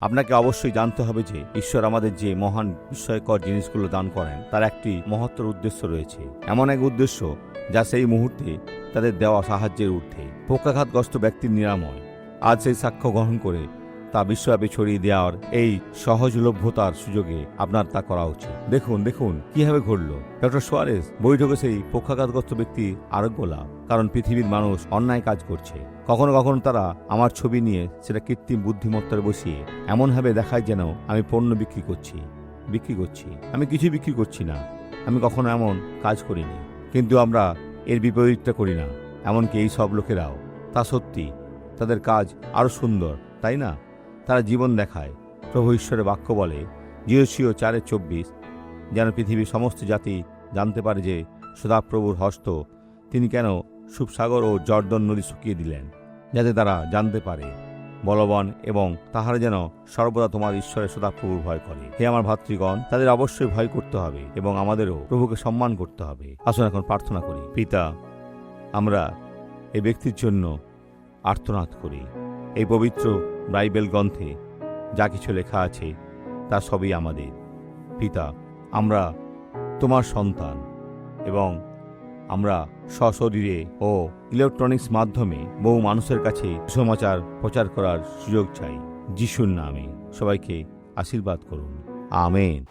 আপনাকে অবশ্যই জানতে হবে যে ঈশ্বর আমাদের যে মহান বিস্ময়কর জিনিসগুলো দান করেন তার একটি মহত্তর উদ্দেশ্য রয়েছে। এমন এক উদ্দেশ্য যা সেই মুহূর্তে তাদের দেওয়া সাহায্যের ঊর্ধ্বে। পক্ষাঘাতগ্রস্ত ব্যক্তির নিরাময়। আজ সেই সাক্ষ্য গ্রহণ করে তা বিশ্বব্যাপী ছড়িয়ে দেওয়ার এই সহজলভ্যতার সুযোগে আপনার তা করা উচিত। দেখুন দেখুন কিভাবে ঘটল। ডক্টর সোয়ারেস বৈঠকে সেই পক্ষাঘাতগ্রস্ত ব্যক্তির আরোগ্য লাভ। কারণ পৃথিবীর মানুষ অন্যায় কাজ করছে। কখনো কখনো তারা আমার ছবি নিয়ে সেটা কৃত্রিম বুদ্ধিমত্তায় বসিয়ে এমনভাবে দেখায় যেন আমি পণ্য বিক্রি করছি। আমি কিছুই বিক্রি করছি না। আমি কখনো এমন কাজ করিনি। কিন্তু আমরা এর বিপরীতটা করি না। এমনকি এই সব লোকেরাও। তা সত্যি, তাদের কাজ আরও সুন্দর, তাই না? তারা জীবন দেখায়। প্রভু ঈশ্বরের বাক্য বলে জিওসিও 4:24, যেন পৃথিবীর সমস্ত জাতি জানতে পারে যে সদাপ্রভুর হস্ত, তিনি কেন সুপসাগর ও জর্দন নদী শুকিয়ে দিলেন, যাতে তারা জানতে পারে বলবান এবং তাহারা যেন সর্বদা তোমার ঈশ্বরের সদাপ্রভুর ভয় করে। হে আমার ভাতৃগণ, তাদের অবশ্যই ভয় করতে হবে এবং আমাদেরও প্রভুকে সম্মান করতে হবে। আসুন এখন প্রার্থনা করি। পিতা, আমরা এই ব্যক্তির জন্য আর্তনাদ করি। এই পবিত্র বাইবেল গ্রন্থে যা কিছু লেখা আছে তা সবই আমাদের। পিতা, আমরা তোমার সন্তান এবং আমরা সশরীরে ও ইলেকট্রনিক্স মাধ্যমে বহু মানুষের কাছে সুসমাচার প্রচার করার সুযোগ চাই। যিশুর নামে সবাইকে আশীর্বাদ করুন। আমেন।